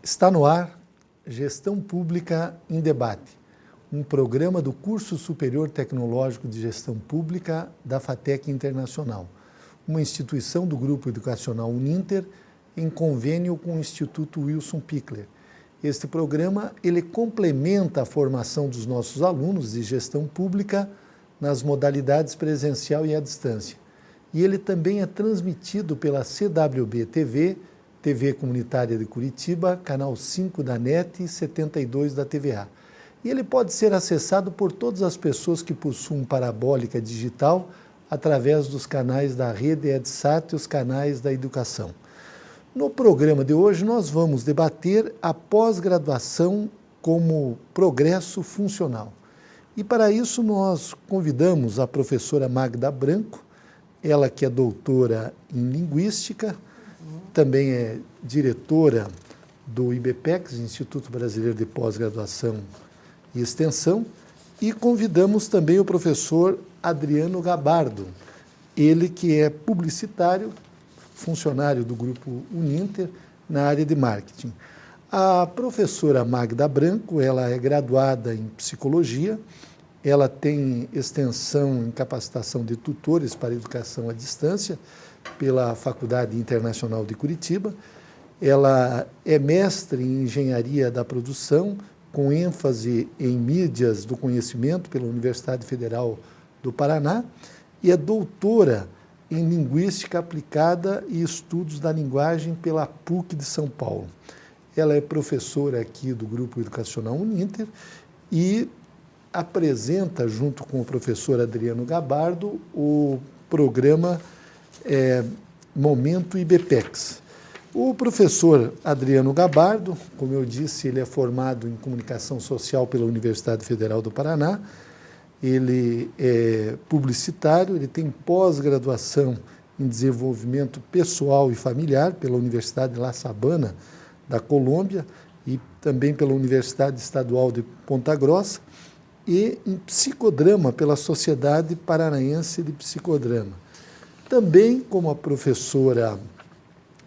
Está no ar Gestão Pública em Debate, um programa do Curso Superior Tecnológico de Gestão Pública da FATEC Internacional, uma instituição do Grupo Educacional Uninter em convênio com o Instituto Wilson Pickler. Este programa ele complementa a formação dos nossos alunos de gestão pública nas modalidades presencial e à distância. E ele também é transmitido pela CWB TV, TV Comunitária de Curitiba, canal 5 da NET e 72 da TVA. E ele pode ser acessado por todas as pessoas que possuem parabólica digital através dos canais da rede EdSat e os canais da educação. No programa de hoje nós vamos debater a pós-graduação como progresso funcional. E para isso nós convidamos a professora Magda Branco, ela que é doutora em Linguística, também é diretora do IBPEX, Instituto Brasileiro de Pós-Graduação e Extensão, e convidamos também o professor Adriano Gabardo, ele que é publicitário, funcionário do Grupo Uninter na área de marketing. A professora Magda Branco, ela é graduada em Psicologia, ela tem extensão em capacitação de tutores para educação à distância pela Faculdade Internacional de Curitiba. Ela é mestre em Engenharia da Produção, com ênfase em mídias do conhecimento pela Universidade Federal do Paraná e é doutora em Linguística Aplicada e Estudos da Linguagem pela PUC de São Paulo. Ela é professora aqui do Grupo Educacional Uninter e apresenta, junto com o professor Adriano Gabardo, o programa Momento IBPEX. O professor Adriano Gabardo, como eu disse, ele é formado em Comunicação Social pela Universidade Federal do Paraná, ele é publicitário, ele tem pós-graduação em Desenvolvimento Pessoal e Familiar pela Universidade La Sabana, da Colômbia, e também pela Universidade Estadual de Ponta Grossa, e em Psicodrama pela Sociedade Paranaense de Psicodrama. Também, como a professora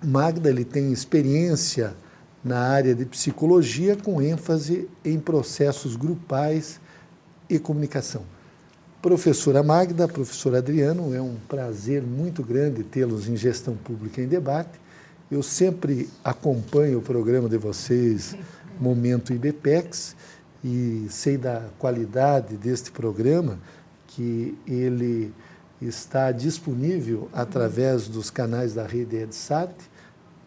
Magda, ele tem experiência na área de psicologia com ênfase em processos grupais e comunicação. Professora Magda, professor Adriano, é um prazer muito grande tê-los em Gestão Pública em Debate. Eu sempre acompanho o programa de vocês, Momento IBPEX, e sei da qualidade deste programa, que ele está disponível através dos canais da rede EdSat,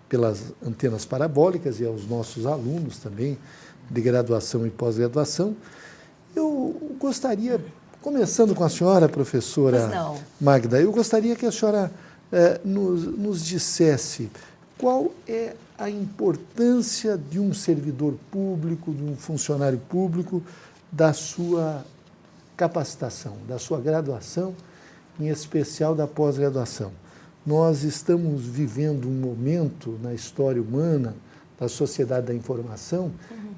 pelas antenas parabólicas e aos nossos alunos também de graduação e pós-graduação. Eu gostaria, começando com a senhora, professora Magda, eu gostaria que a senhora nos dissesse qual é a importância de um servidor público, de um funcionário público, da sua capacitação, da sua graduação, em especial da pós-graduação. Nós estamos vivendo um momento na história humana, da sociedade da informação,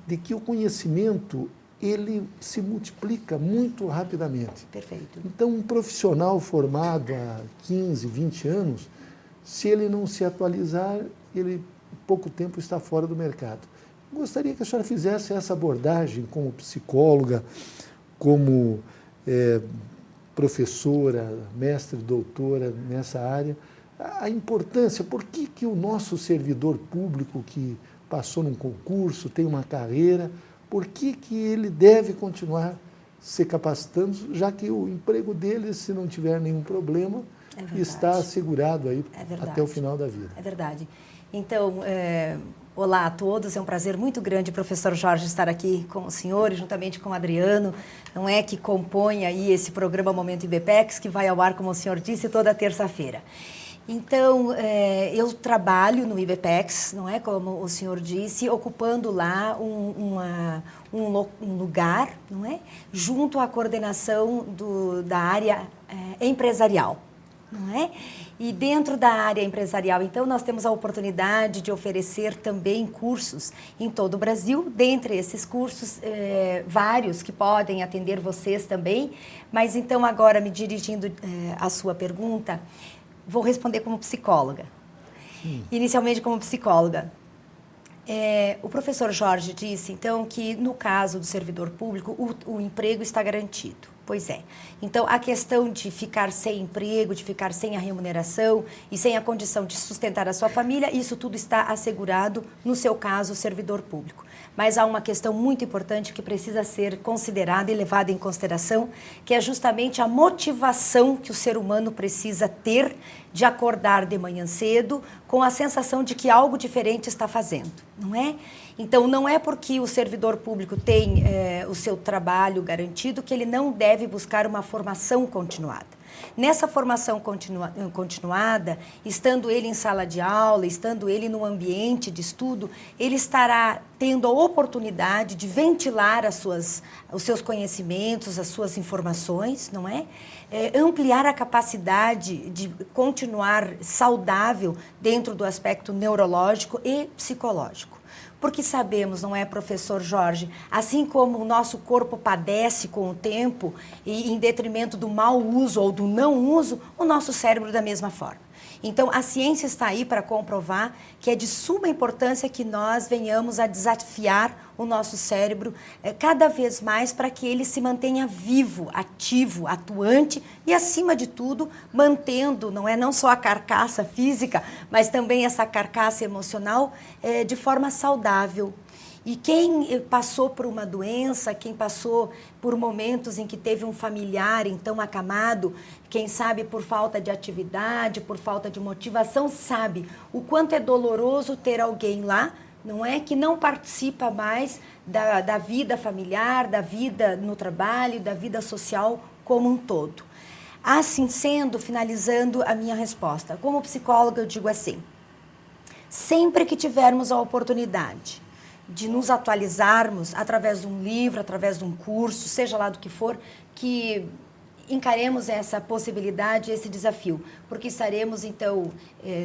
de que o conhecimento ele se multiplica muito rapidamente. Perfeito. Então, um profissional formado há 15, 20 anos, se ele não se atualizar, ele em pouco tempo está fora do mercado. Gostaria que a senhora fizesse essa abordagem como psicóloga, como professora, mestre, doutora nessa área, a importância, por que o nosso servidor público que passou num concurso, tem uma carreira, por que ele deve continuar se capacitando, já que o emprego dele, se não tiver nenhum problema, está assegurado aí até o final da vida. É verdade. Então, olá a todos, é um prazer muito grande, professor Jorge, estar aqui com o senhor e juntamente com o Adriano, não é, que compõe aí esse programa Momento IBPEX, que vai ao ar, como o senhor disse, toda terça-feira. Então, eu trabalho no IBPEX, não é, como o senhor disse, ocupando lá um lugar, não é, junto à coordenação da área empresarial, não é? E dentro da área empresarial, então, nós temos a oportunidade de oferecer também cursos em todo o Brasil. Dentre esses cursos, vários que podem atender vocês também. Mas, então, agora, me dirigindo à sua pergunta, vou responder como psicóloga. Inicialmente como psicóloga. O professor Jorge disse, então, que no caso do servidor público, o emprego está garantido. Pois é. Então, a questão de ficar sem emprego, de ficar sem a remuneração e sem a condição de sustentar a sua família, isso tudo está assegurado, no seu caso, o servidor público. Mas há uma questão muito importante que precisa ser considerada e levada em consideração, que é justamente a motivação que o ser humano precisa ter de acordar de manhã cedo com a sensação de que algo diferente está fazendo, não é? Então, não é porque o servidor público tem o seu trabalho garantido que ele não deve buscar uma formação continuada. Nessa formação continuada, estando ele em sala de aula, estando ele no ambiente de estudo, ele estará tendo a oportunidade de ventilar os seus conhecimentos, as suas informações, não é? Ampliar a capacidade de continuar saudável dentro do aspecto neurológico e psicológico. Porque sabemos, não é, professor Jorge, assim como o nosso corpo padece com o tempo e em detrimento do mau uso ou do não uso, o nosso cérebro da mesma forma. Então, a ciência está aí para comprovar que é de suma importância que nós venhamos a desafiar o nosso cérebro cada vez mais para que ele se mantenha vivo, ativo, atuante e, acima de tudo, mantendo, não só a carcaça física, mas também essa carcaça emocional de forma saudável. E quem passou por uma doença, quem passou por momentos em que teve um familiar então acamado, quem sabe por falta de atividade, por falta de motivação, sabe o quanto é doloroso ter alguém lá, não é, que não participa mais da vida familiar, da vida no trabalho, da vida social como um todo. Assim sendo, finalizando a minha resposta, como psicóloga eu digo assim, sempre que tivermos a oportunidade de nos atualizarmos através de um livro, através de um curso, seja lá do que for, que encaremos essa possibilidade, esse desafio, porque estaremos, então,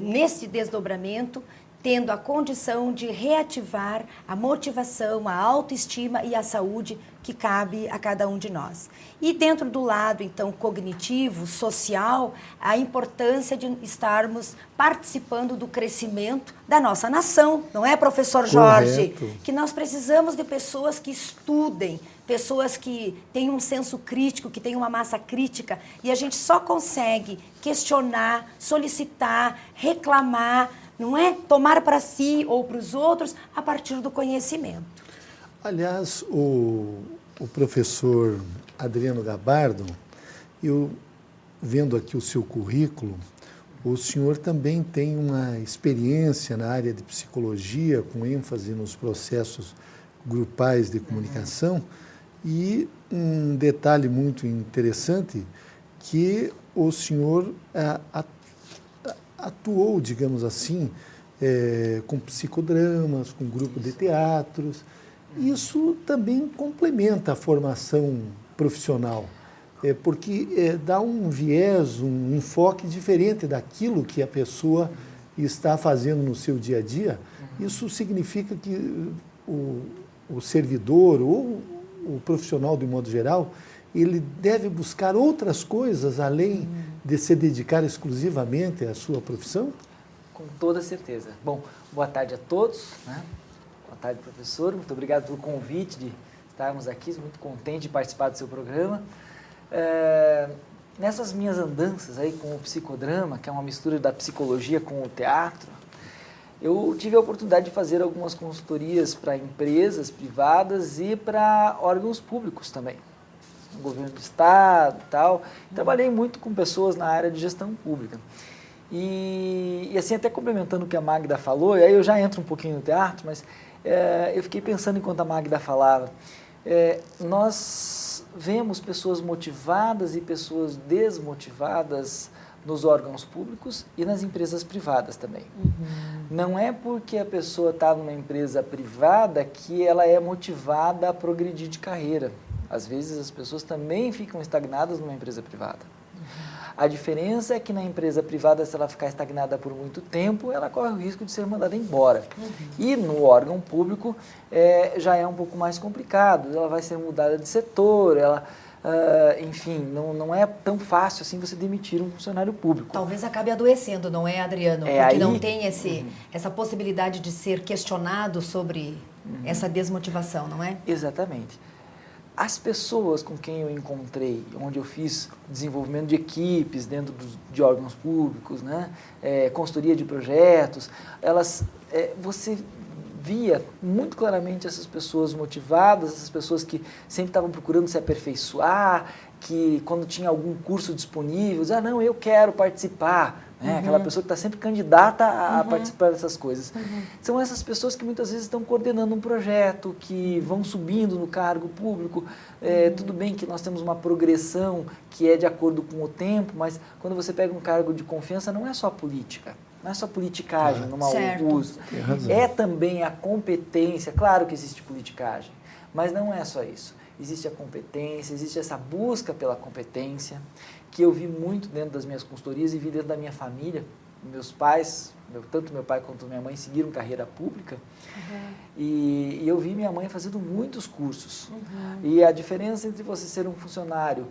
nesse desdobramento, tendo a condição de reativar a motivação, a autoestima e a saúde que cabe a cada um de nós. E dentro do lado, então, cognitivo, social, a importância de estarmos participando do crescimento da nossa nação, não é, professor Jorge? Correto. Que nós precisamos de pessoas que estudem, pessoas que tenham um senso crítico, que tenham uma massa crítica, e a gente só consegue questionar, solicitar, reclamar, não é? Tomar para si ou para os outros a partir do conhecimento. Aliás, o professor Adriano Gabardo, eu vendo aqui o seu currículo, o senhor também tem uma experiência na área de psicologia, com ênfase nos processos grupais de comunicação, e um detalhe muito interessante, que o senhor atuou, digamos assim, com psicodramas, com grupo de teatros. Isso também complementa a formação profissional, porque dá um viés, um enfoque diferente daquilo que a pessoa está fazendo no seu dia a dia. Isso significa que o servidor ou o profissional, de modo geral, ele deve buscar outras coisas além de se dedicar exclusivamente à sua profissão? Com toda certeza. Bom, boa tarde a todos, né? Boa tarde, professor. Muito obrigado pelo convite de estarmos aqui. Muito contente de participar do seu programa. Nessas minhas andanças aí com o psicodrama, que é uma mistura da psicologia com o teatro, eu tive a oportunidade de fazer algumas consultorias para empresas privadas e para órgãos públicos também. Governo do Estado e tal. Trabalhei muito com pessoas na área de gestão pública. E assim, até complementando o que a Magda falou, e aí eu já entro um pouquinho no teatro, mas eu fiquei pensando enquanto a Magda falava, nós vemos pessoas motivadas e pessoas desmotivadas nos órgãos públicos e nas empresas privadas também. Não é porque a pessoa está numa empresa privada que ela é motivada a progredir de carreira. Às vezes as pessoas também ficam estagnadas numa empresa privada. A diferença é que na empresa privada, se ela ficar estagnada por muito tempo, ela corre o risco de ser mandada embora. E no órgão público já é um pouco mais complicado, ela vai ser mudada de setor, ela enfim, não é tão fácil assim você demitir um funcionário público. Talvez acabe adoecendo, não é, Adriano? Porque aí, não tem essa possibilidade de ser questionado sobre essa desmotivação, não é? Exatamente. As pessoas com quem eu encontrei, onde eu fiz desenvolvimento de equipes dentro de órgãos públicos, né, consultoria de projetos, você via muito claramente essas pessoas motivadas, essas pessoas que sempre estavam procurando se aperfeiçoar, que quando tinha algum curso disponível, dizia, não, eu quero participar. Né? Aquela pessoa que está sempre candidata a participar dessas coisas. São essas pessoas que muitas vezes estão coordenando um projeto, que vão subindo no cargo público. Tudo bem que nós temos uma progressão que é de acordo com o tempo, mas quando você pega um cargo de confiança, não é só política. Não é só politicagem, no mau uso. É também a competência. Claro que existe politicagem, mas não é só isso. Existe a competência, existe essa busca pela competência, que eu vi muito dentro das minhas consultorias e vi dentro da minha família. Meus pais, tanto meu pai quanto minha mãe, seguiram carreira pública. E eu vi minha mãe fazendo muitos cursos. E a diferença entre você ser um funcionário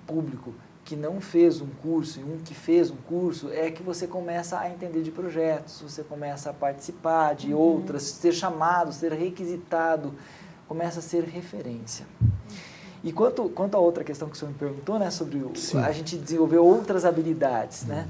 público que não fez um curso e um que fez um curso é que você começa a entender de projetos, você começa a participar de outras, ser chamado, ser requisitado, começa a ser referência. E quanto a outra questão que o senhor me perguntou, né, sobre a gente desenvolver outras habilidades, né?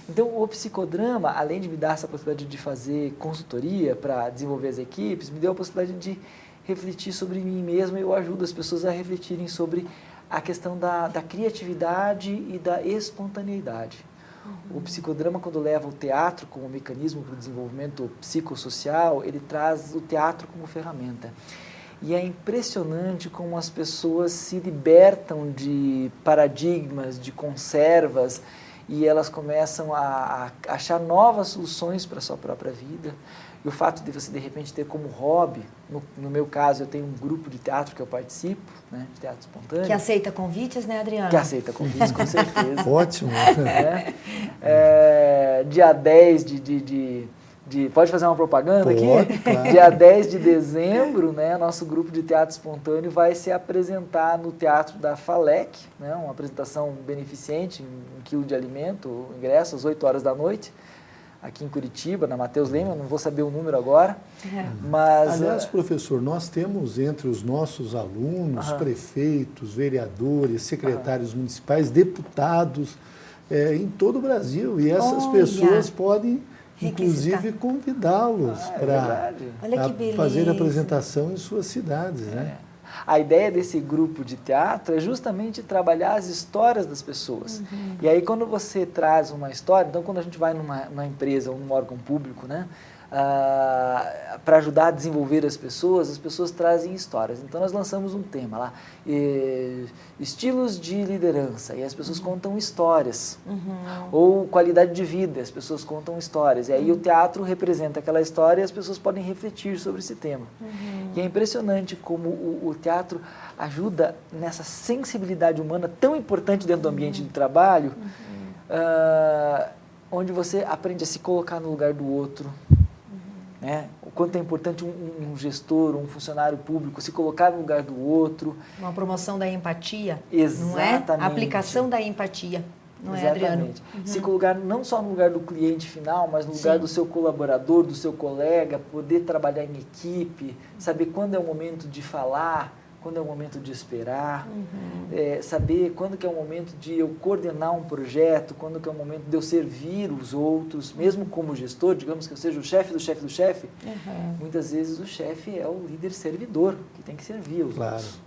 Então, o psicodrama, além de me dar essa possibilidade de fazer consultoria para desenvolver as equipes, me deu a possibilidade de refletir sobre mim mesmo e eu ajudo as pessoas a refletirem sobre a questão da criatividade e da espontaneidade. O psicodrama, quando leva o teatro como mecanismo para o desenvolvimento psicossocial, ele traz o teatro como ferramenta. E é impressionante como as pessoas se libertam de paradigmas, de conservas, e elas começam a achar novas soluções para a sua própria vida. E o fato de você, de repente, ter como hobby, no meu caso, eu tenho um grupo de teatro que eu participo, né, de teatro espontâneo. Que aceita convites, né, Adriano? Que aceita convites, com certeza. Ótimo. Dia 10 pode fazer uma propaganda Pode, aqui? Claro. Dia 10 de dezembro, né, nosso grupo de teatro espontâneo vai se apresentar no Teatro da FALEC, né, uma apresentação beneficente, 1 quilo de alimento, ingresso às 8 horas da noite, aqui em Curitiba, na Matheus Lema, não vou saber o número agora. Mas, aliás, professor, nós temos entre os nossos alunos, prefeitos, vereadores, secretários municipais, deputados em todo o Brasil, e essas pessoas podem inclusive convidá-los para fazer apresentação em suas cidades, né? A ideia desse grupo de teatro é justamente trabalhar as histórias das pessoas. E aí quando você traz uma história, então quando a gente vai numa empresa ou num órgão público, né, para ajudar a desenvolver as pessoas trazem histórias. Então nós lançamos um tema lá, estilos de liderança, e as pessoas contam histórias. Ou qualidade de vida, as pessoas contam histórias. E aí o teatro representa aquela história e as pessoas podem refletir sobre esse tema. E é impressionante como o teatro ajuda nessa sensibilidade humana tão importante dentro do ambiente de trabalho, onde você aprende a se colocar no lugar do outro. Né? O quanto é importante um gestor, um funcionário público se colocar no lugar do outro. Uma promoção da empatia, exatamente. Não é? A aplicação da empatia, não exatamente. É, Adriano? Se colocar não só no lugar do cliente final, mas no lugar do seu colaborador, do seu colega, poder trabalhar em equipe, saber quando é o momento de falar, quando é o momento de esperar, saber quando que é o momento de eu coordenar um projeto, quando que é o momento de eu servir os outros, mesmo como gestor, digamos que eu seja o chefe do chefe do chefe, muitas vezes o chefe é o líder servidor, que tem que servir os outros.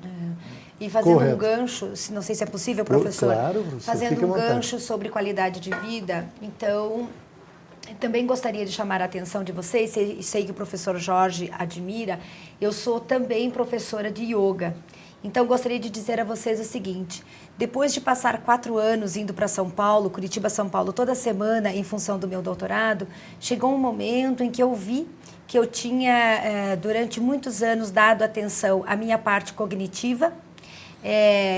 E fazendo um gancho, não sei se é possível, professor, professor, fazendo um gancho sobre qualidade de vida, então... Também gostaria de chamar a atenção de vocês, sei que o professor Jorge admira, eu sou também professora de yoga. Então, gostaria de dizer a vocês o seguinte, depois de passar 4 anos indo para São Paulo, Curitiba, São Paulo, toda semana em função do meu doutorado, chegou um momento em que eu vi que eu tinha, durante muitos anos, dado atenção à minha parte cognitiva,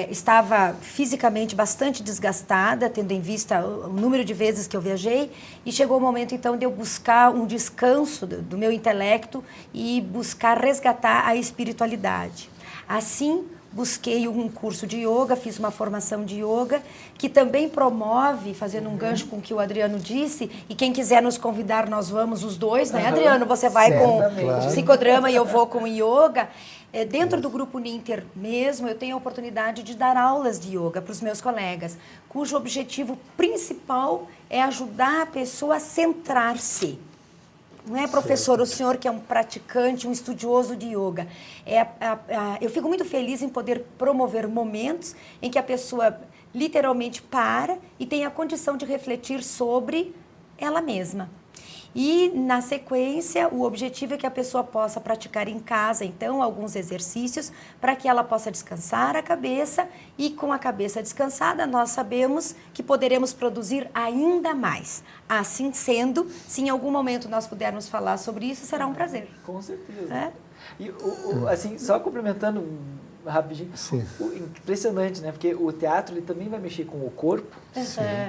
estava fisicamente bastante desgastada, tendo em vista o número de vezes que eu viajei, e chegou o momento, então, de eu buscar um descanso do meu intelecto e buscar resgatar a espiritualidade. Assim busquei um curso de yoga, fiz uma formação de yoga, que também promove, fazendo um gancho com o que o Adriano disse, e quem quiser nos convidar, nós vamos os dois, né, Adriano? Você vai Certamente. com psicodrama e eu vou com yoga. Dentro do Grupo Ninter mesmo, eu tenho a oportunidade de dar aulas de yoga para os meus colegas, cujo objetivo principal é ajudar a pessoa a centrar-se. Não é, professor, o senhor que é um praticante, um estudioso de yoga. Eu fico muito feliz em poder promover momentos em que a pessoa literalmente para e tem a condição de refletir sobre ela mesma. E, na sequência, o objetivo é que a pessoa possa praticar em casa, então, alguns exercícios para que ela possa descansar a cabeça e, com a cabeça descansada, nós sabemos que poderemos produzir ainda mais. Assim sendo, se em algum momento nós pudermos falar sobre isso, será um prazer. Com certeza. É? E, assim, só complementando rapidinho, impressionante, né? Porque o teatro ele também vai mexer com o corpo.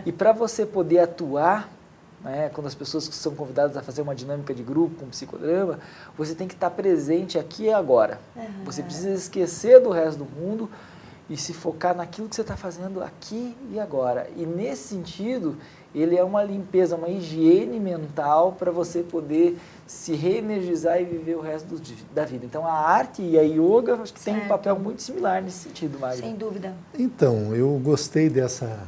E para você poder atuar, né, quando as pessoas são convidadas a fazer uma dinâmica de grupo, um psicodrama, você tem que estar presente aqui e agora. Você precisa esquecer do resto do mundo e se focar naquilo que você está fazendo aqui e agora. E nesse sentido, ele é uma limpeza, uma higiene mental para você poder se reenergizar e viver o resto da vida. Então, a arte e a yoga, acho que tem um papel muito similar nesse sentido, Magda. Sem dúvida. Então, eu gostei dessa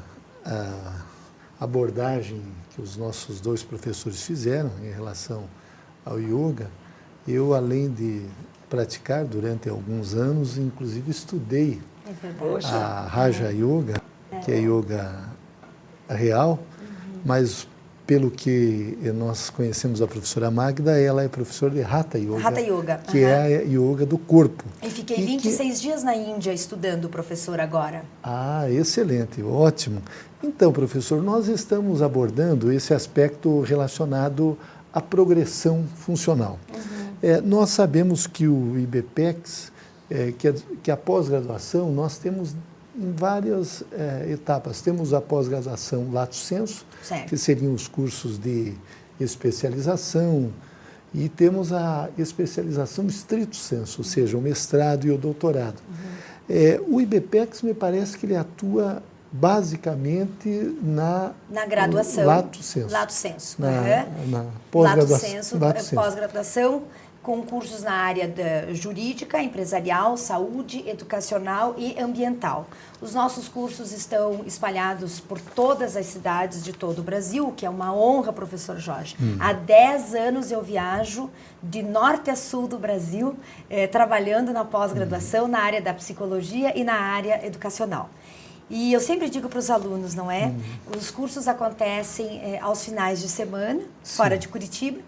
abordagem que os nossos dois professores fizeram em relação ao yoga. Eu, além de praticar durante alguns anos, inclusive estudei a Raja Yoga, que é yoga real, mas pelo que nós conhecemos a professora Magda, ela é professora de Hatha Yoga, que é a yoga do corpo. E fiquei 26 dias na Índia estudando, professor, agora. Ah, excelente, ótimo. Então, professor, nós estamos abordando esse aspecto relacionado à progressão funcional. Nós sabemos que o IBPEX, que a pós-graduação, nós temos em várias etapas. Temos a pós-graduação Lato Sensu, que seriam os cursos de especialização, e temos a especialização Stricto Sensu, ou seja, o mestrado e o doutorado. O IBPEX, me parece que ele atua basicamente na graduação. Lato Sensu. Lato Sensu. Na pós-graduação. Lato Sensu, pós-graduação, com cursos na área jurídica, empresarial, saúde, educacional e ambiental. Os nossos cursos estão espalhados por todas as cidades de todo o Brasil, que é uma honra, professor Jorge. Há 10 anos eu viajo de norte a sul do Brasil, trabalhando na pós-graduação, na área da psicologia e na área educacional. E eu sempre digo para os alunos, não é? Os cursos acontecem aos finais de semana, fora de Curitiba,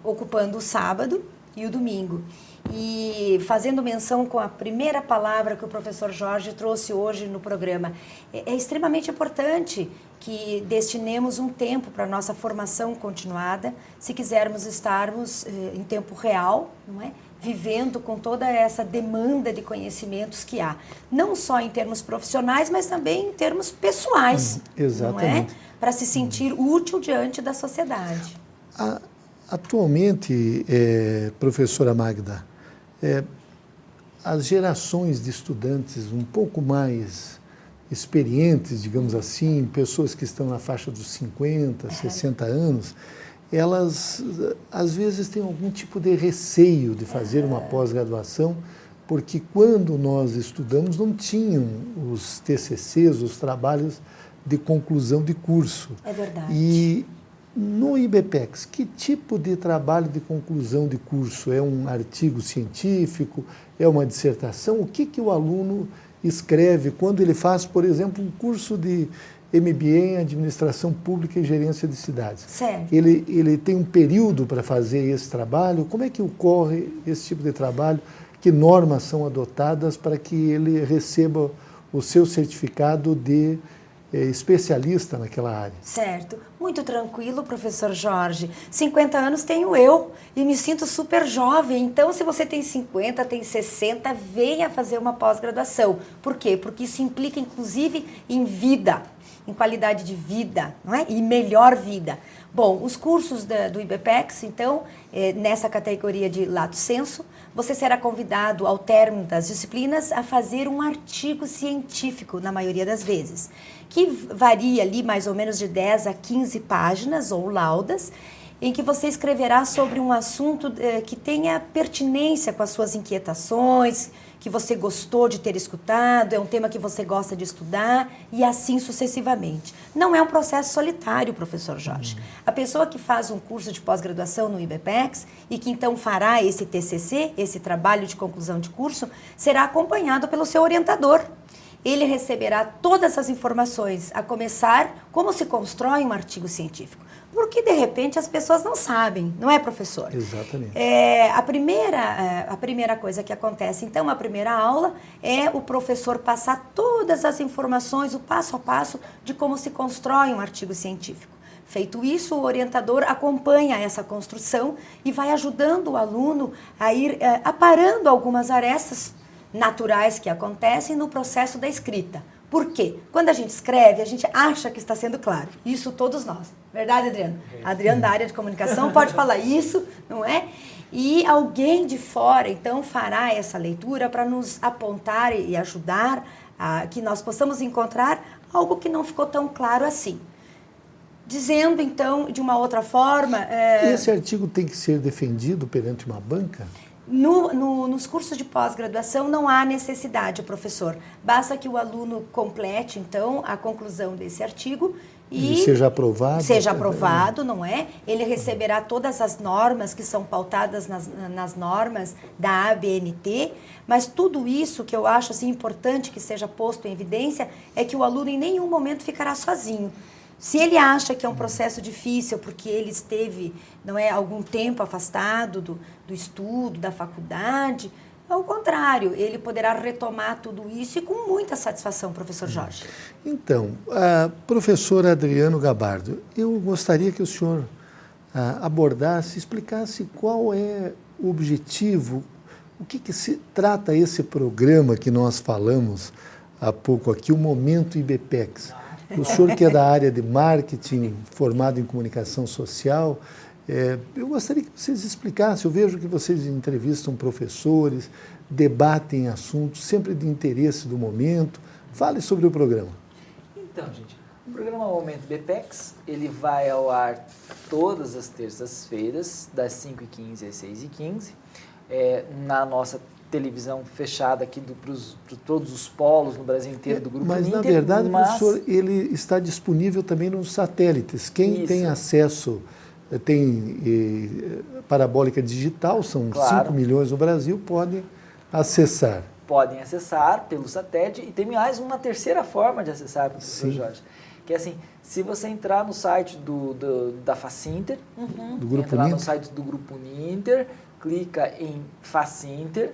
ocupando o sábado e o domingo. E fazendo menção com a primeira palavra que o professor Jorge trouxe hoje no programa, é extremamente importante que destinemos um tempo para a nossa formação continuada, se quisermos estarmos em tempo real, não é? Vivendo com toda essa demanda de conhecimentos que há, não só em termos profissionais, mas também em termos pessoais, exatamente. Não é? Para se sentir útil diante da sociedade. Atualmente, professora Magda, as gerações de estudantes um pouco mais experientes, digamos assim, pessoas que estão na faixa dos 50, 60 anos, elas às vezes têm algum tipo de receio de fazer uma pós-graduação, porque quando nós estudamos não tinham os TCCs, os trabalhos de conclusão de curso. É verdade. E no IBPEX, que tipo de trabalho de conclusão de curso? É um artigo científico? É uma dissertação? O que o aluno escreve quando ele faz, por exemplo, um curso de MBA em Administração Pública e Gerência de Cidades? Certo. Ele tem um período para fazer esse trabalho? Como é que ocorre esse tipo de trabalho? Que normas são adotadas para que ele receba o seu certificado de especialista naquela área? Certo. Muito tranquilo, professor Jorge. 50 anos tenho eu e me sinto super jovem. Então, se você tem 50, tem 60, venha fazer uma pós-graduação. Por quê? Porque isso implica, inclusive, em vida. em qualidade de vida, não é? E melhor vida. Bom, os cursos do IBPEX, então, nessa categoria de lato sensu, você será convidado ao término das disciplinas a fazer um artigo científico, na maioria das vezes, que varia ali mais ou menos de 10 a 15 páginas ou laudas, em que você escreverá sobre um assunto que tenha pertinência com as suas inquietações, que você gostou de ter escutado, é um tema que você gosta de estudar e assim sucessivamente. Não é um processo solitário, professor Jorge. A pessoa que faz um curso de pós-graduação no IBPEX e que então fará esse TCC, esse trabalho de conclusão de curso, será acompanhado pelo seu orientador. Ele receberá todas as informações, a começar como se constrói um artigo científico. Porque, de repente, as pessoas não sabem, não é, professor? Exatamente. A primeira coisa que acontece, então, a primeira aula é o professor passar todas as informações, o passo a passo de como se constrói um artigo científico. Feito isso, o orientador acompanha essa construção e vai ajudando o aluno a ir aparando algumas arestas naturais que acontecem no processo da escrita. Por quê? Quando a gente escreve, a gente acha que está sendo claro. Isso todos nós. Verdade, Adriano? Adriano, da área de comunicação, pode falar isso, não é? E alguém de fora, então, fará essa leitura para nos apontar e ajudar a que nós possamos encontrar algo que não ficou tão claro assim. Dizendo, então, de uma outra forma... Esse artigo tem que ser defendido perante uma banca? Nos cursos de pós-graduação não há necessidade, professor. Basta que o aluno complete, então, a conclusão desse artigo e seja aprovado. Seja aprovado, não é? Ele receberá todas as normas que são pautadas nas normas da ABNT, mas tudo isso que eu acho assim, importante que seja posto em evidência é que o aluno em nenhum momento ficará sozinho. Se ele acha que é um processo difícil porque ele esteve, não é, algum tempo afastado do estudo, da faculdade, ao contrário, ele poderá retomar tudo isso e com muita satisfação, professor Jorge. Então, professor Adriano Gabardo, eu gostaria que o senhor abordasse, explicasse qual é o objetivo, o que se trata esse programa que nós falamos há pouco aqui, o Momento IBPEX. O senhor que é da área de marketing, formado em comunicação social, eu gostaria que vocês explicassem. Eu vejo que vocês entrevistam professores, debatem assuntos sempre de interesse do momento. Fale sobre o programa. Então, gente, o programa Momento IBPEX, ele vai ao ar todas as terças-feiras, das 5h15 às 6h15, na nossa televisão fechada aqui para todos os polos no Brasil inteiro do Grupo Mas, Ninter, na verdade, professor, ele está disponível também nos satélites. Quem tem acesso, tem parabólica digital, são 5 milhões no Brasil, podem acessar. Podem acessar pelo satélite e tem mais uma terceira forma de acessar, professor Jorge. Que é assim, se você entrar no site da Facinter, do Grupo entrar Ninter. no site do Grupo Ninter, clica em Facinter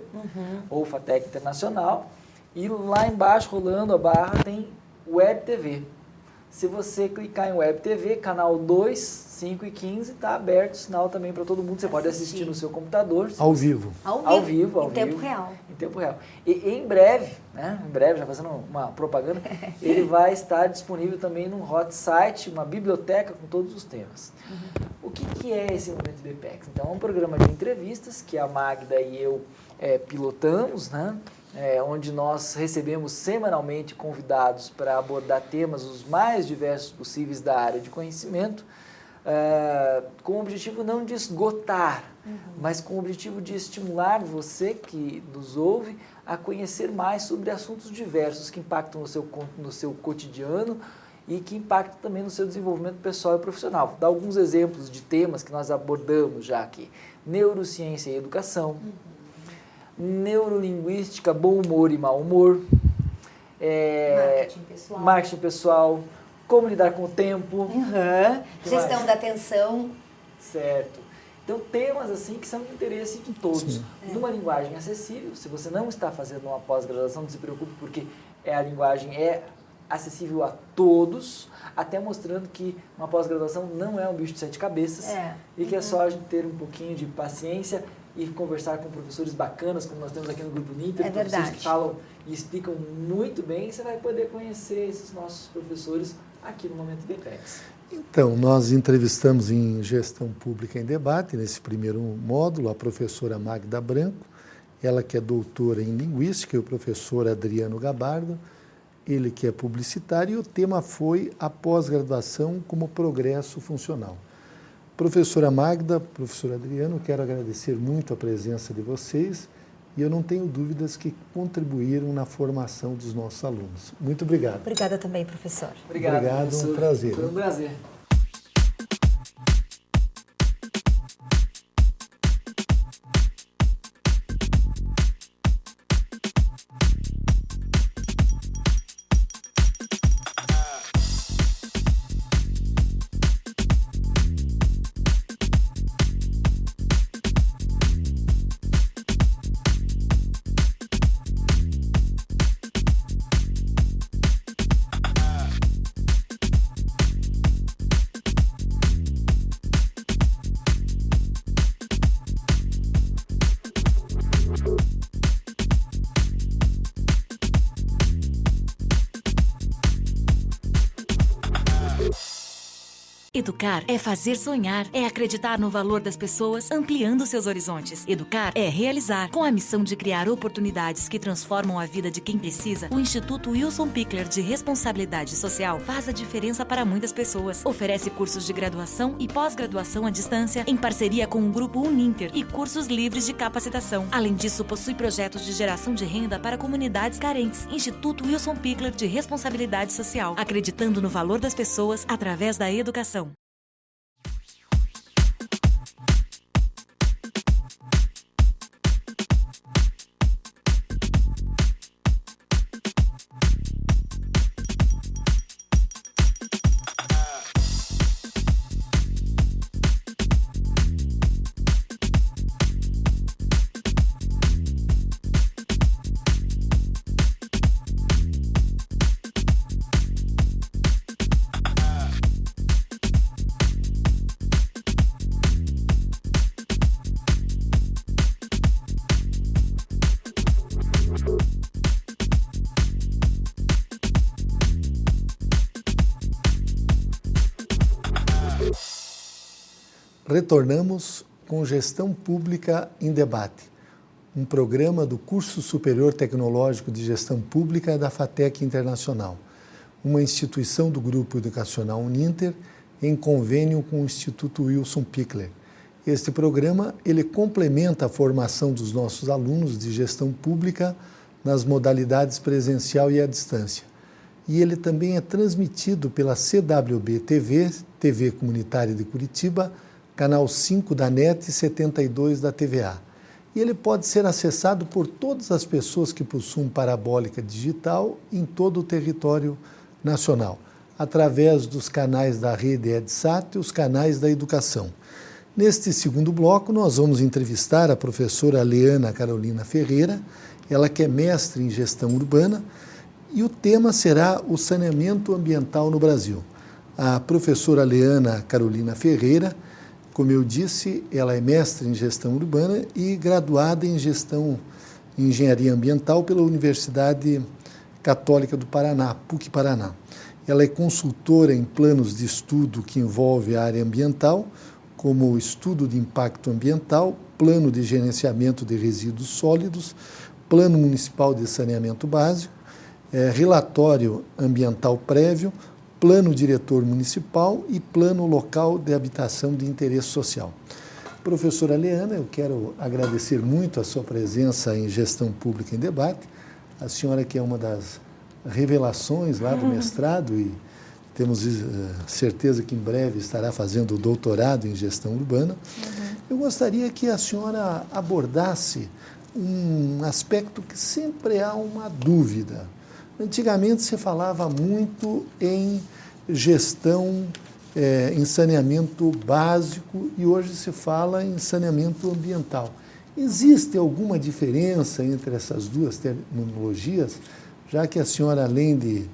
ou Fatec Internacional e lá embaixo, rolando a barra, tem Web TV. Se você clicar em Web TV, canal 2, 5 e 15, está aberto o sinal também para todo mundo. Você pode assistir no seu computador. Ao vivo. Ao vivo. Em tempo real. Em tempo real. E em breve, já fazendo uma propaganda, ele vai estar disponível também num hot site, uma biblioteca com todos os temas. O que é esse Momento IBPEX? Então, é um programa de entrevistas que a Magda e eu pilotamos, onde nós recebemos semanalmente convidados para abordar temas os mais diversos possíveis da área de conhecimento, com o objetivo não de esgotar, mas com o objetivo de estimular você que nos ouve a conhecer mais sobre assuntos diversos que impactam no seu cotidiano e que impactam também no seu desenvolvimento pessoal e profissional. Vou dar alguns exemplos de temas que nós abordamos já aqui. Neurociência e educação, neurolinguística, bom humor e mau humor, marketing pessoal, como lidar com o tempo, gestão da atenção. Certo. Então, temas assim que são de interesse de todos. Numa linguagem acessível, se você não está fazendo uma pós-graduação, não se preocupe, porque a linguagem é acessível a todos, até mostrando que uma pós-graduação não é um bicho de 7 cabeças e que é só a gente ter um pouquinho de paciência e conversar com professores bacanas, como nós temos aqui no Grupo Ninter, professores que falam e explicam muito bem, e você vai poder conhecer esses nossos professores aqui no Momento IBPEX. Então, nós entrevistamos em Gestão Pública em Debate, nesse primeiro módulo, a professora Magda Branco, ela que é doutora em Linguística, e o professor Adriano Gabardo, ele que é publicitário, e o tema foi a pós-graduação como progresso funcional. Professora Magda, professor Adriano, quero agradecer muito a presença de vocês e eu não tenho dúvidas que contribuíram na formação dos nossos alunos. Muito obrigado. Obrigada também, professor. Obrigado, professor. Um prazer. Foi um prazer. Educar é fazer sonhar, é acreditar no valor das pessoas, ampliando seus horizontes. Educar é realizar. Com a missão de criar oportunidades que transformam a vida de quem precisa, o Instituto Wilson Pickler de Responsabilidade Social faz a diferença para muitas pessoas. Oferece cursos de graduação e pós-graduação à distância, em parceria com o Grupo Uninter, e cursos livres de capacitação. Além disso, possui projetos de geração de renda para comunidades carentes. Instituto Wilson Pickler de Responsabilidade Social, acreditando no valor das pessoas através da educação. Retornamos com Gestão Pública em Debate, um programa do Curso Superior Tecnológico de Gestão Pública da FATEC Internacional, uma instituição do Grupo Educacional Uninter em convênio com o Instituto Wilson Pickler. Este programa ele complementa a formação dos nossos alunos de gestão pública nas modalidades presencial e à distância. E ele também é transmitido pela CWB TV, TV Comunitária de Curitiba, canal 5 da NET e 72 da TVA. E ele pode ser acessado por todas as pessoas que possuem parabólica digital em todo o território nacional, através dos canais da rede EdSat e os canais da educação. Neste segundo bloco, nós vamos entrevistar a professora Leana Carolina Ferreira, ela que é mestre em gestão urbana, e o tema será o saneamento ambiental no Brasil. A professora Leana Carolina Ferreira, como eu disse, ela é mestre em gestão urbana e graduada em gestão em engenharia ambiental pela Universidade Católica do Paraná, PUC Paraná. Ela é consultora em planos de estudo que envolve a área ambiental, como o estudo de impacto ambiental, plano de gerenciamento de resíduos sólidos, plano municipal de saneamento básico, relatório ambiental prévio, plano diretor municipal e plano local de habitação de interesse social. Professora Leana, eu quero agradecer muito a sua presença em Gestão Pública em Debate. A senhora que é uma das revelações lá do mestrado e temos certeza que em breve estará fazendo o doutorado em Gestão Urbana. Eu gostaria que a senhora abordasse um aspecto que sempre há uma dúvida. Antigamente se falava muito em gestão, em saneamento básico e hoje se fala em saneamento ambiental. Existe alguma diferença entre essas duas terminologias, já que a senhora, além de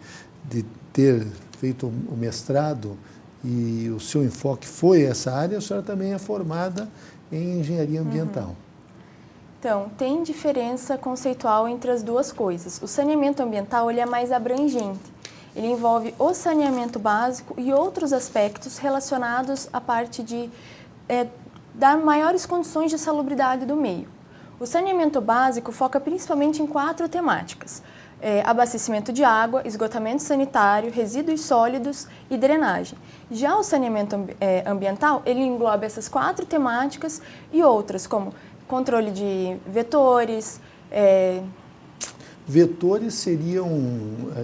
ter feito o mestrado e o seu enfoque foi essa área, a senhora também é formada em engenharia ambiental. Então, tem diferença conceitual entre as duas coisas. O saneamento ambiental ele é mais abrangente. Ele envolve o saneamento básico e outros aspectos relacionados à parte de dar maiores condições de salubridade do meio. O saneamento básico foca principalmente em 4 temáticas: abastecimento de água, esgotamento sanitário, resíduos sólidos e drenagem. Já o saneamento ambiental, ele engloba essas 4 temáticas e outras, como controle de vetores. Vetores seriam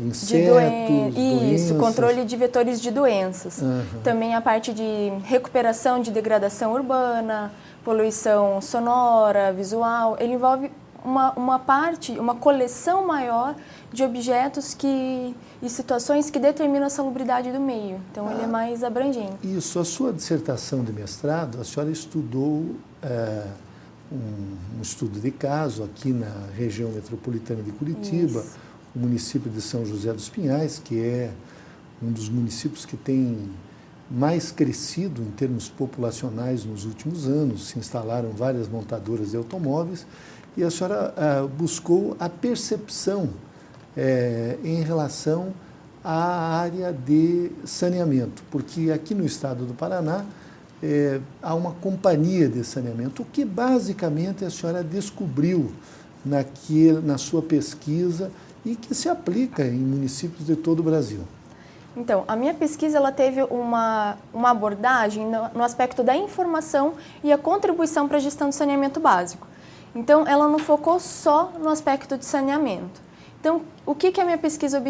insetos, doenças? Isso, controle de vetores de doenças. Uhum. Também a parte de recuperação de degradação urbana, poluição sonora, visual. Ele envolve uma coleção maior de objetos e situações que determinam a salubridade do meio. Então, ele é mais abrangente. Isso. A sua dissertação de mestrado, a senhora estudou um estudo de caso aqui na região metropolitana de Curitiba, Isso. o município de São José dos Pinhais, que é um dos municípios que tem mais crescido em termos populacionais nos últimos anos. Se instalaram várias montadoras de automóveis e a senhora buscou a percepção em relação à área de saneamento, porque aqui no estado do Paraná há uma companhia de saneamento. O que basicamente a senhora descobriu na sua pesquisa e que se aplica em municípios de todo o Brasil? Então, a minha pesquisa ela teve uma abordagem no aspecto da informação e a contribuição para a gestão do saneamento básico. Então, ela não focou só no aspecto de saneamento. Então, o que a minha pesquisa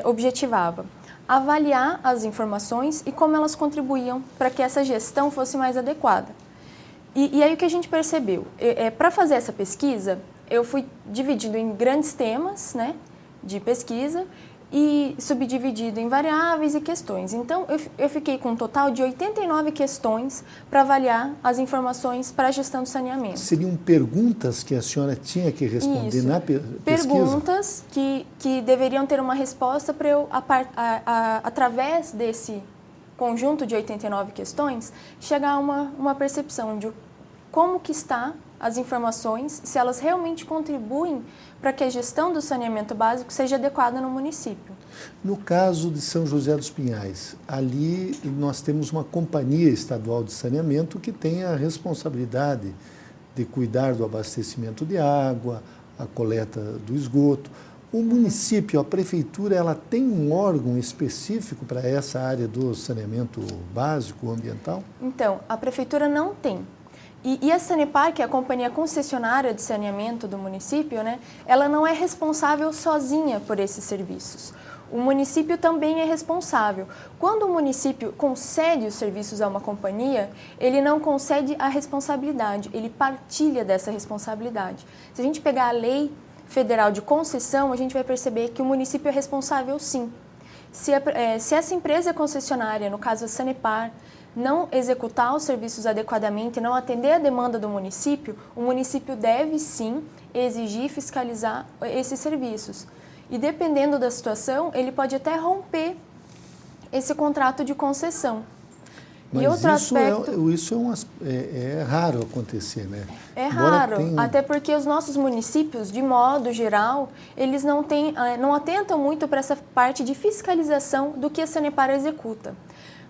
objetivava? Avaliar as informações e como elas contribuíam para que essa gestão fosse mais adequada. E aí o que a gente percebeu? Para fazer essa pesquisa, eu fui dividindo em grandes temas, né, de pesquisa e subdividido em variáveis e questões. Então, eu fiquei com um total de 89 questões para avaliar as informações para a gestão do saneamento. Seriam perguntas que a senhora tinha que responder Isso. na pesquisa? Perguntas que deveriam ter uma resposta para eu, através desse conjunto de 89 questões, chegar a uma percepção de como que está as informações, se elas realmente contribuem para que a gestão do saneamento básico seja adequada no município. No caso de São José dos Pinhais, ali nós temos uma companhia estadual de saneamento que tem a responsabilidade de cuidar do abastecimento de água, a coleta do esgoto. O município, a prefeitura, ela tem um órgão específico para essa área do saneamento básico ambiental? Então, a prefeitura não tem. E a Sanepar, que é a companhia concessionária de saneamento do município, né, ela não é responsável sozinha por esses serviços. O município também é responsável. Quando o município concede os serviços a uma companhia, ele não concede a responsabilidade, ele partilha dessa responsabilidade. Se a gente pegar a lei federal de concessão, a gente vai perceber que o município é responsável sim. Se essa empresa concessionária, no caso a Sanepar, não executar os serviços adequadamente, não atender a demanda do município, o município deve sim exigir e fiscalizar esses serviços. E dependendo da situação, ele pode até romper esse contrato de concessão. Mas e outro aspecto, isso é raro acontecer, né? É raro, até porque os nossos municípios, de modo geral, eles não atentam muito para essa parte de fiscalização do que a Sanepar executa.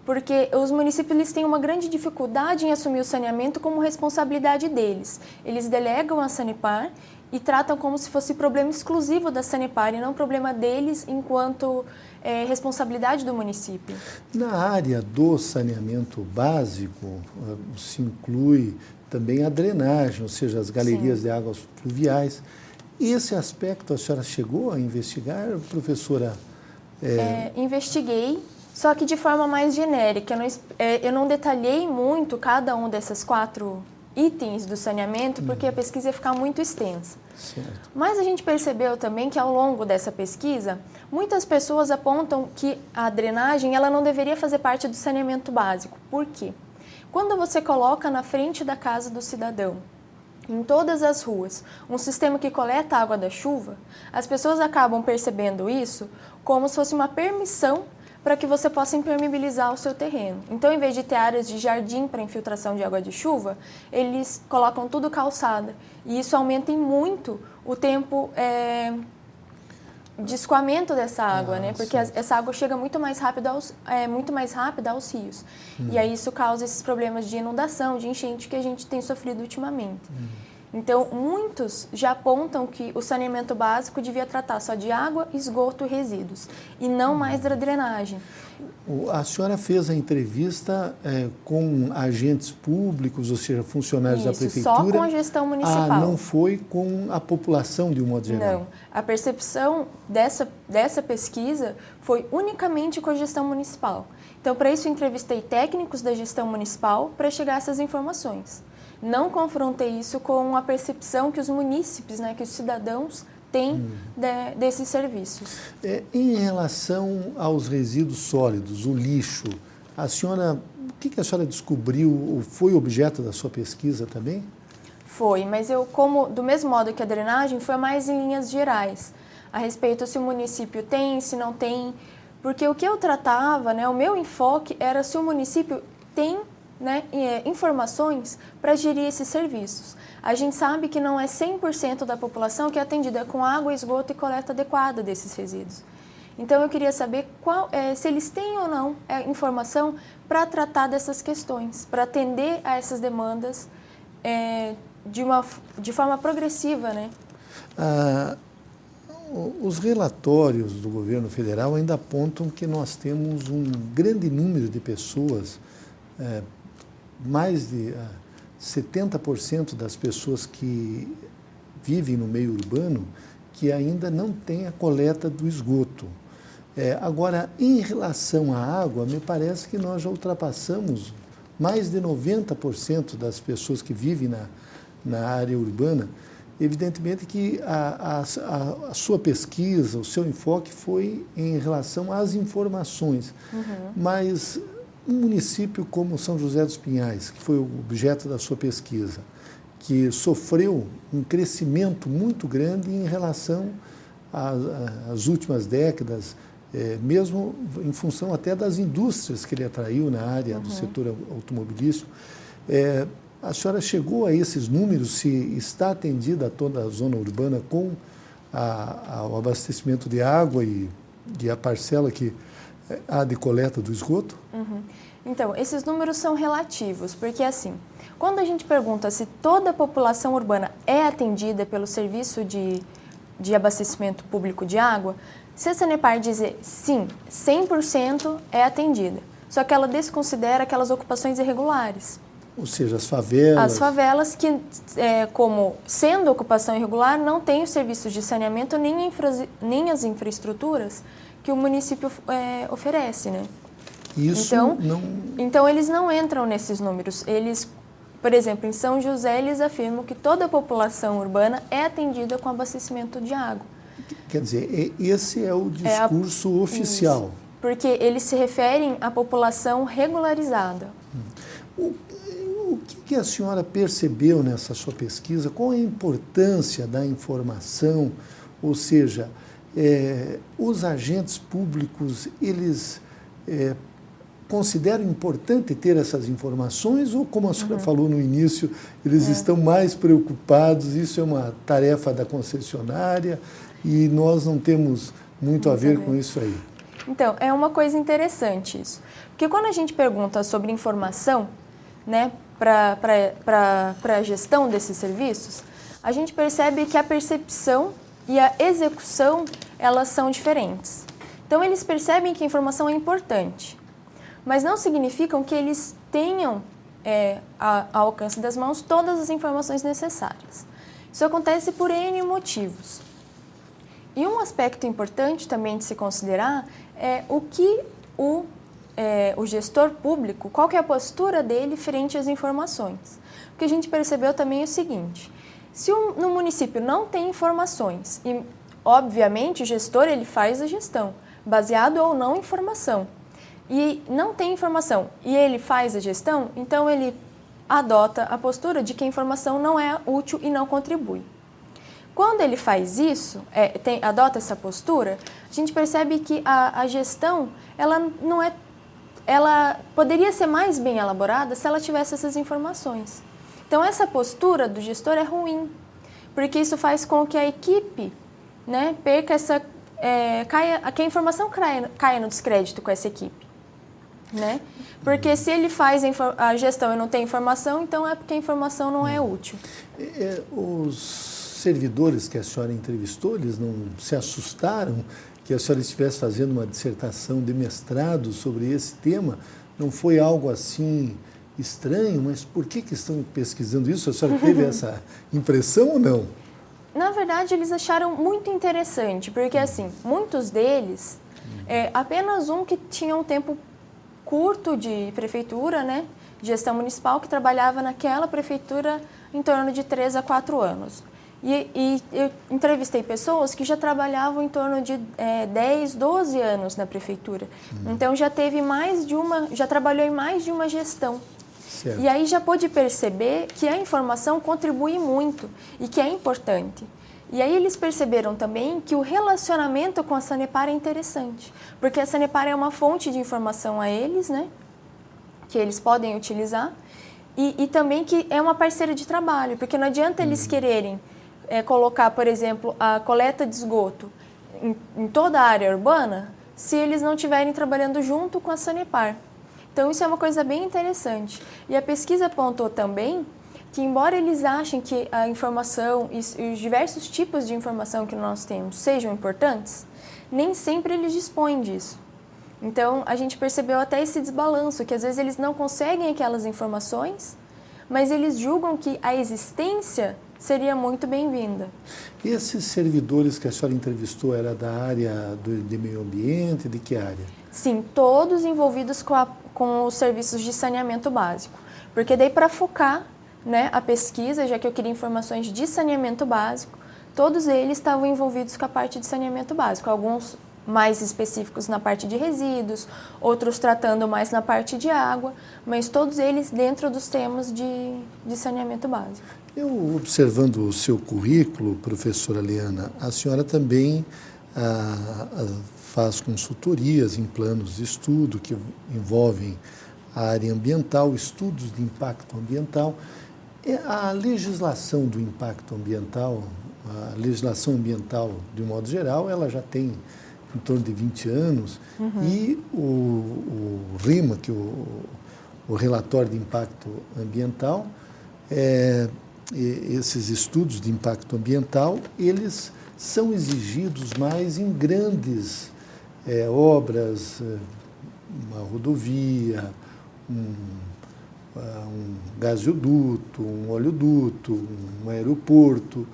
Porque os municípios eles têm uma grande dificuldade em assumir o saneamento como responsabilidade deles. Eles delegam a Sanepar e tratam como se fosse problema exclusivo da Sanepar e não problema deles enquanto responsabilidade do município. Na área do saneamento básico, se inclui também a drenagem, ou seja, as galerias de águas pluviais. Esse aspecto a senhora chegou a investigar, professora? Investiguei. Só que de forma mais genérica, eu não detalhei muito cada um desses 4 itens do saneamento, porque a pesquisa ia ficar muito extensa. Certo. Mas a gente percebeu também que ao longo dessa pesquisa, muitas pessoas apontam que a drenagem ela não deveria fazer parte do saneamento básico. Por quê? Quando você coloca na frente da casa do cidadão, em todas as ruas, um sistema que coleta a água da chuva, as pessoas acabam percebendo isso como se fosse uma permissão para que você possa impermeabilizar o seu terreno. Então, em vez de ter áreas de jardim para infiltração de água de chuva, eles colocam tudo calçada. E isso aumenta em muito o tempo de escoamento dessa água, né? Porque essa água chega muito mais rápido aos rios. E aí isso causa esses problemas de inundação, de enchente que a gente tem sofrido ultimamente. Então, muitos já apontam que o saneamento básico devia tratar só de água, esgoto e resíduos, e não mais da drenagem. A senhora fez a entrevista com agentes públicos, ou seja, funcionários da prefeitura? Só com a gestão municipal. Não foi com a população de um modo geral? Não. A percepção dessa pesquisa foi unicamente com a gestão municipal. Então, para isso, eu entrevistei técnicos da gestão municipal para chegar a essas informações. Não confrontei isso com a percepção que os munícipes, né, que os cidadãos têm desses serviços. Em relação aos resíduos sólidos, o lixo, o que a senhora descobriu, ou foi objeto da sua pesquisa também? Foi, mas do mesmo modo que a drenagem, foi mais em linhas gerais, a respeito se o município tem, se não tem, porque o que eu tratava, né, o meu enfoque era se o município tem, né, informações para gerir esses serviços. A gente sabe que não é 100% da população que é atendida com água, esgoto e coleta adequada desses resíduos. Então, eu queria saber se eles têm ou não informação para tratar dessas questões, para atender a essas demandas de forma progressiva, né? Os relatórios do governo federal ainda apontam que nós temos um grande número de pessoas, mais de 70% das pessoas que vivem no meio urbano, que ainda não têm a coleta do esgoto. Agora, em relação à água, me parece que nós já ultrapassamos mais de 90% das pessoas que vivem na área urbana. Evidentemente que a sua pesquisa, o seu enfoque foi em relação às informações, mas um município como São José dos Pinhais, que foi o objeto da sua pesquisa, que sofreu um crescimento muito grande em relação às últimas décadas, mesmo em função até das indústrias que ele atraiu na área do setor automobilístico. A senhora chegou a esses números, se está atendida a toda a zona urbana com o abastecimento de água e a parcela que há de coleta do esgoto? Então, esses números são relativos, porque assim, quando a gente pergunta se toda a população urbana é atendida pelo serviço de abastecimento público de água, se a Sanepar dizer sim, 100% é atendida, só que ela desconsidera aquelas ocupações irregulares. Ou seja, as favelas... As favelas que, como sendo ocupação irregular, não têm os serviços de saneamento nem as infraestruturas que o município oferece, né? Isso então, eles não entram nesses números. Eles, por exemplo, em São José, eles afirmam que toda a população urbana é atendida com abastecimento de água. Quer dizer, esse é o discurso oficial. Isso, porque eles se referem à população regularizada. O que a senhora percebeu nessa sua pesquisa? Qual a importância da informação? Ou seja, os agentes públicos, eles consideram importante ter essas informações ou, como a senhora falou no início, eles estão mais preocupados, isso é uma tarefa da concessionária e nós não temos muito a ver com isso aí? Então, é uma coisa interessante isso. Porque quando a gente pergunta sobre informação, né, para a gestão desses serviços, a gente percebe que a percepção e a execução, elas são diferentes. Então, eles percebem que a informação é importante, mas não significam que eles tenham ao alcance das mãos todas as informações necessárias. Isso acontece por N motivos. E um aspecto importante também de se considerar é o que o gestor público, qual que é a postura dele frente às informações. O que a gente percebeu também é o seguinte, se no município não tem informações, e obviamente o gestor ele faz a gestão, baseado ou não em informação, e não tem informação e ele faz a gestão, então ele adota a postura de que a informação não é útil e não contribui. Quando ele faz isso, adota essa postura, a gente percebe que a gestão ela poderia ser mais bem elaborada se ela tivesse essas informações. Então, essa postura do gestor é ruim, porque isso faz com que a equipe, né, perca que a informação caia no descrédito com essa equipe, né? Porque se ele faz a gestão e não tem informação, então é porque a informação não é útil. Os servidores que a senhora entrevistou, eles não se assustaram que a senhora estivesse fazendo uma dissertação de mestrado sobre esse tema? Não foi algo assim estranho, mas por que estão pesquisando isso? A senhora teve essa impressão ou não? Na verdade, eles acharam muito interessante, porque assim, muitos deles, apenas um que tinha um tempo curto de prefeitura, né, de gestão municipal, que trabalhava naquela prefeitura em torno de 3 a 4 anos. E eu entrevistei pessoas que já trabalhavam em torno de 10, 12 anos na prefeitura. Então já trabalhou em mais de uma gestão. Certo. E aí já pôde perceber que a informação contribui muito e que é importante. E aí eles perceberam também que o relacionamento com a Sanepar é interessante, porque a Sanepar é uma fonte de informação a eles, né, que eles podem utilizar, e também que é uma parceira de trabalho, porque não adianta eles quererem colocar, por exemplo, a coleta de esgoto em toda a área urbana, se eles não estiverem trabalhando junto com a Sanepar. Então, isso é uma coisa bem interessante. E a pesquisa apontou também que, embora eles achem que a informação e os diversos tipos de informação que nós temos sejam importantes, nem sempre eles dispõem disso. Então, a gente percebeu até esse desbalanço, que às vezes eles não conseguem aquelas informações, mas eles julgam que a existência seria muito bem-vinda. E esses servidores que a senhora entrevistou, era da área de meio ambiente, de que área? Sim, todos envolvidos com os serviços de saneamento básico. Porque daí, para focar, né, a pesquisa, já que eu queria informações de saneamento básico, todos eles estavam envolvidos com a parte de saneamento básico. Alguns mais específicos na parte de resíduos, outros tratando mais na parte de água, mas todos eles dentro dos temas de saneamento básico. Eu, observando o seu currículo, professora Liana, a senhora também faz consultorias em planos de estudo que envolvem a área ambiental, estudos de impacto ambiental. A legislação do impacto ambiental, a legislação ambiental, de um modo geral, ela já tem em torno de 20 anos, e o RIMA, que o Relatório de Impacto Ambiental, esses estudos de impacto ambiental, eles são exigidos mais em grandes obras, uma rodovia, um gasoduto, um oleoduto, um aeroporto.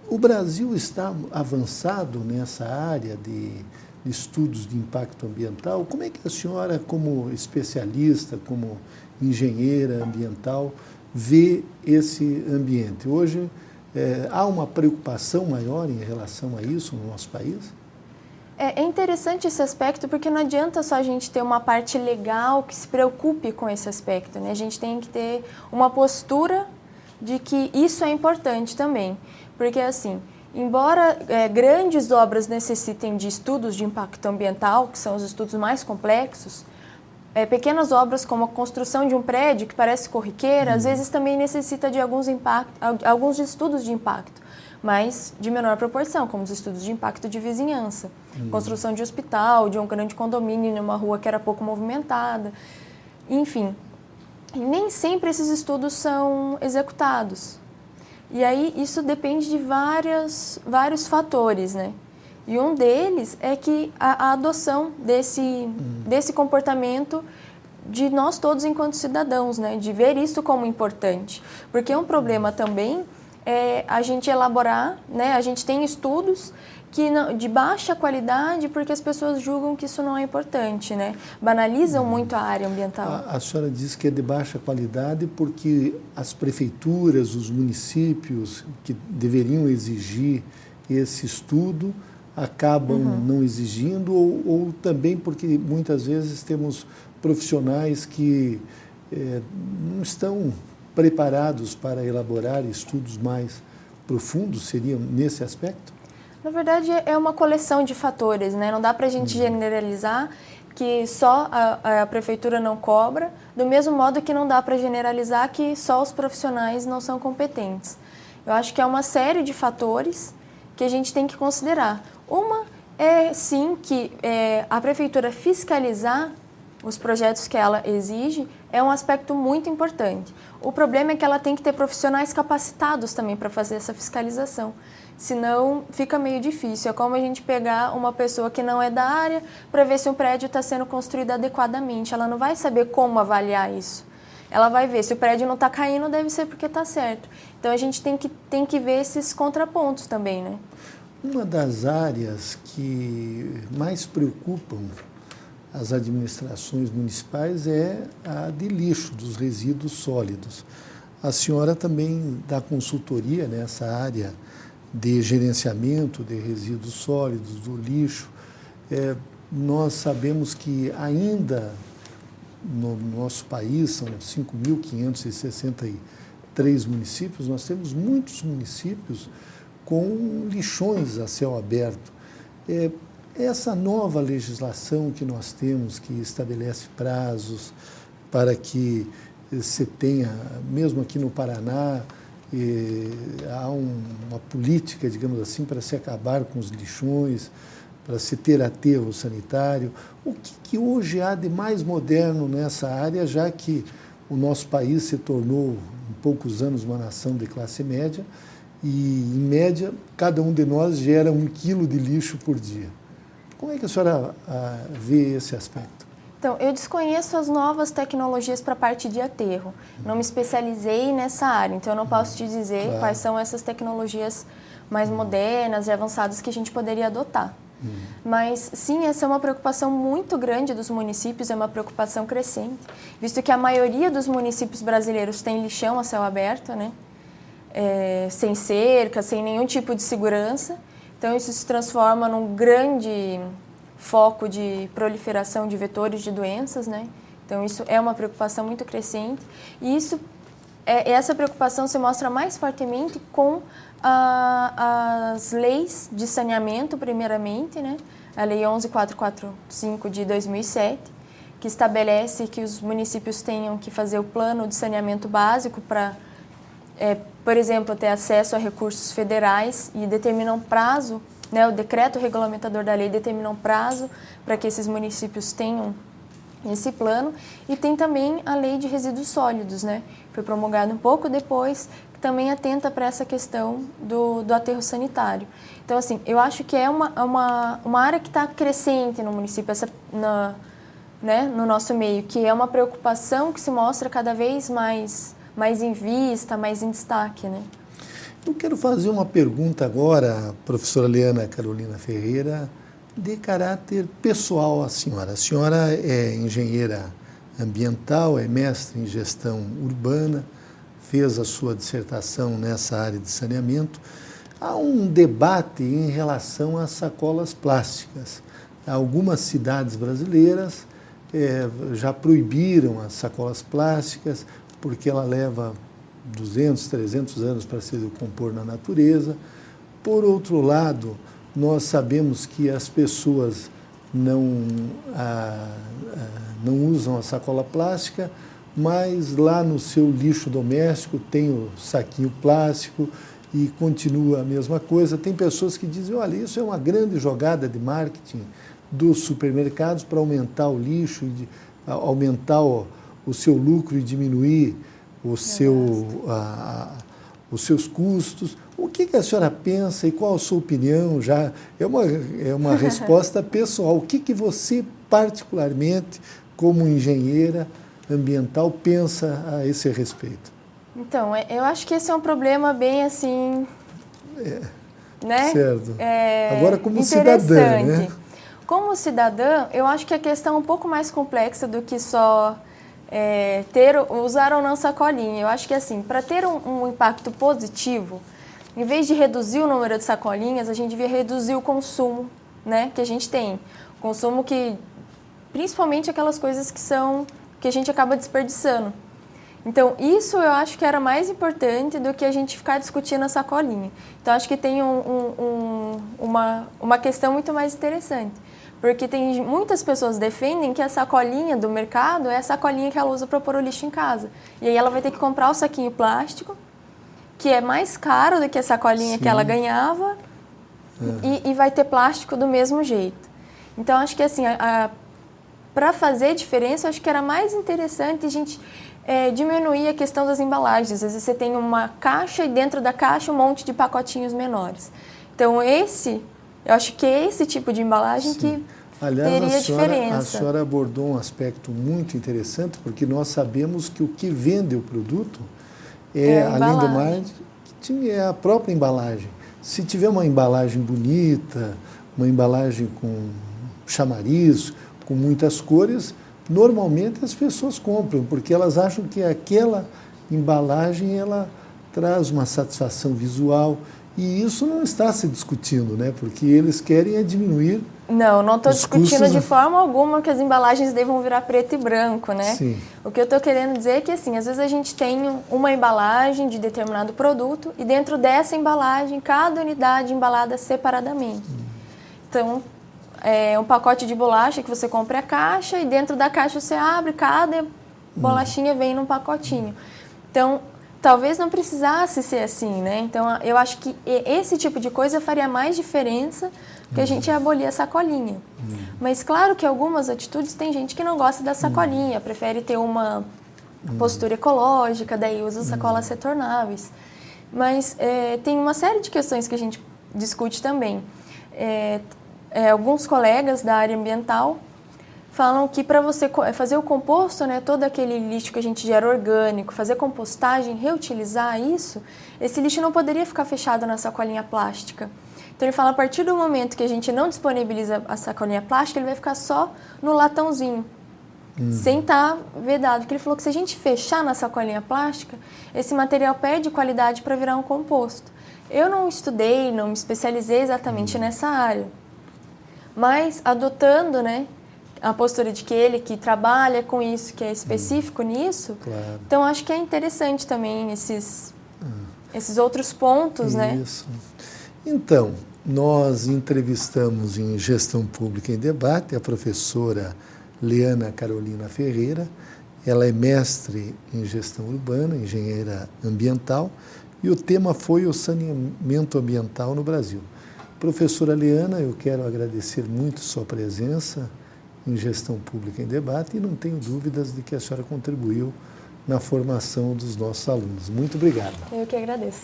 O Brasil está avançado nessa área de estudos de impacto ambiental. Como é que a senhora, como especialista, como engenheira ambiental, vê esse ambiente? Hoje, há uma preocupação maior em relação a isso no nosso país? É interessante esse aspecto, porque não adianta só a gente ter uma parte legal que se preocupe com esse aspecto, né? A gente tem que ter uma postura de que isso é importante também. Porque, assim, embora grandes obras necessitem de estudos de impacto ambiental, que são os estudos mais complexos, pequenas obras como a construção de um prédio, que parece corriqueira, às vezes também necessita de alguns estudos de impacto, mas de menor proporção, como os estudos de impacto de vizinhança, construção de hospital, de um grande condomínio em uma rua que era pouco movimentada, enfim. E nem sempre esses estudos são executados. E aí isso depende de vários fatores, né? E um deles é que a adoção desse comportamento de nós todos enquanto cidadãos, né? De ver isso como importante. Porque um problema também é a gente elaborar, né? A gente tem estudos de baixa qualidade porque as pessoas julgam que isso não é importante, né? Banalizam muito a área ambiental. A senhora diz que é de baixa qualidade porque as prefeituras, os municípios que deveriam exigir esse estudo acabam não exigindo, ou também porque muitas vezes temos profissionais que não estão preparados para elaborar estudos mais profundos, seriam nesse aspecto? Na verdade, é uma coleção de fatores, né? Não dá para a gente generalizar que só a prefeitura não cobra, do mesmo modo que não dá para generalizar que só os profissionais não são competentes. Eu acho que é uma série de fatores que a gente tem que considerar. Uma é, sim, que a prefeitura fiscalizar os projetos que ela exige é um aspecto muito importante. O problema é que ela tem que ter profissionais capacitados também para fazer essa fiscalização. Senão fica meio difícil. É como a gente pegar uma pessoa que não é da área para ver se um prédio está sendo construído adequadamente. Ela não vai saber como avaliar isso. Ela vai ver se o prédio não está caindo, deve ser porque está certo. Então a gente tem que ver esses contrapontos também, né? Uma das áreas que mais preocupam as administrações municipais é a de lixo, dos resíduos sólidos. A senhora também dá consultoria nessa área de gerenciamento de resíduos sólidos, do lixo. Nós sabemos que ainda no nosso país, são 5.563 municípios, nós temos muitos municípios com lixões a céu aberto. Essa nova legislação que nós temos, que estabelece prazos para que se tenha, mesmo aqui no Paraná, há uma política, digamos assim, para se acabar com os lixões, para se ter aterro sanitário. O que hoje há de mais moderno nessa área, já que o nosso país se tornou, em poucos anos, uma nação de classe média e, em média, cada um de nós gera 1 quilo de lixo por dia? Como é que a senhora vê esse aspecto? Então, eu desconheço as novas tecnologias para a parte de aterro. Não me especializei nessa área, então eu não posso te dizer quais são essas tecnologias mais modernas e avançadas que a gente poderia adotar. Mas, sim, essa é uma preocupação muito grande dos municípios, é uma preocupação crescente, visto que a maioria dos municípios brasileiros tem lixão a céu aberto, né? Sem cerca, sem nenhum tipo de segurança. Então, isso se transforma num grande foco de proliferação de vetores de doenças, né? Então, isso é uma preocupação muito crescente. E essa preocupação se mostra mais fortemente com as leis de saneamento, primeiramente, né? A Lei 11.445 de 2007, que estabelece que os municípios tenham que fazer o plano de saneamento básico para, por exemplo, ter acesso a recursos federais e determina um prazo, né? O decreto regulamentador da lei determina um prazo para que esses municípios tenham esse plano. E tem também a Lei de Resíduos Sólidos, né? Foi promulgada um pouco depois, que também atenta para essa questão do aterro sanitário. Então, assim, eu acho que é uma área que está crescente no município, né, no nosso meio, que é uma preocupação que se mostra cada vez mais em vista, mais em destaque, né? Eu quero fazer uma pergunta agora, professora Leana Carolina Ferreira, de caráter pessoal à senhora. A senhora é engenheira ambiental, é mestre em gestão urbana, fez a sua dissertação nessa área de saneamento. Há um debate em relação às sacolas plásticas. Algumas cidades brasileiras já proibiram as sacolas plásticas porque ela leva 200, 300 anos para se decompor na natureza. Por outro lado, nós sabemos que as pessoas não usam a sacola plástica, mas lá no seu lixo doméstico tem o saquinho plástico e continua a mesma coisa. Tem pessoas que dizem, olha, isso é uma grande jogada de marketing dos supermercados para aumentar o lixo, aumentar o seu lucro e diminuir os seus custos. O que a senhora pensa e qual a sua opinião? Já é uma resposta pessoal. O que você, particularmente, como engenheira ambiental, pensa a esse respeito? Então, eu acho que esse é um problema bem assim, né? Certo. Agora, como cidadã, né? Como cidadã, eu acho que a questão é um pouco mais complexa do que só usar ou não sacolinha. Eu acho que, assim, para ter um impacto positivo, em vez de reduzir o número de sacolinhas, a gente devia reduzir o consumo, né, que a gente tem. Consumo que, principalmente aquelas coisas que a gente acaba desperdiçando. Então, isso eu acho que era mais importante do que a gente ficar discutindo a sacolinha. Então, acho que tem uma questão muito mais interessante. Porque tem muitas pessoas defendem que a sacolinha do mercado é a sacolinha que ela usa para pôr o lixo em casa. E aí ela vai ter que comprar o saquinho plástico, que é mais caro do que a sacolinha que ela ganhava, e vai ter plástico do mesmo jeito. Então, acho que assim, para fazer diferença, acho que era mais interessante a gente diminuir a questão das embalagens. Às vezes você tem uma caixa e dentro da caixa um monte de pacotinhos menores. Então, eu acho que é esse tipo de embalagem que teria diferença. A senhora abordou um aspecto muito interessante, porque nós sabemos que o que vende o produto além do marketing, é a própria embalagem. Se tiver uma embalagem bonita, uma embalagem com chamariz, com muitas cores, normalmente as pessoas compram, porque elas acham que aquela embalagem ela traz uma satisfação visual. E isso não está se discutindo, né? Porque eles querem diminuir. Não estou discutindo de forma alguma que as embalagens devam virar preto e branco, né? Sim. O que eu estou querendo dizer é que, assim, às vezes a gente tem uma embalagem de determinado produto e dentro dessa embalagem, cada unidade embalada separadamente. Então, um pacote de bolacha que você compra a caixa e dentro da caixa você abre, cada bolachinha vem num pacotinho. Então, talvez não precisasse ser assim, né? Então, eu acho que esse tipo de coisa faria mais diferença que a gente abolir a sacolinha. Mas, claro que algumas atitudes tem gente que não gosta da sacolinha, prefere ter uma postura ecológica, daí usa sacolas retornáveis. Mas tem uma série de questões que a gente discute também. Alguns colegas da área ambiental falam que para você fazer o composto, né, todo aquele lixo que a gente gera orgânico, fazer compostagem, reutilizar isso, esse lixo não poderia ficar fechado na sacolinha plástica. Então ele fala, a partir do momento que a gente não disponibiliza a sacolinha plástica, ele vai ficar só no latãozinho, sem estar vedado. Porque ele falou que se a gente fechar na sacolinha plástica, esse material perde qualidade para virar um composto. Eu não estudei, não me especializei exatamente nessa área, mas adotando, né, a postura de que ele que trabalha com isso, que é específico nisso, Claro. Então acho que é interessante também esses outros pontos, né? Isso. Então, nós entrevistamos em Gestão Pública em Debate a professora Leana Carolina Ferreira. Ela é mestre em Gestão Urbana, engenheira ambiental, e o tema foi o saneamento ambiental no Brasil. Professora Leana, eu quero agradecer muito sua presença em Gestão Pública em Debate e não tenho dúvidas de que a senhora contribuiu na formação dos nossos alunos. Muito obrigado. Eu que agradeço.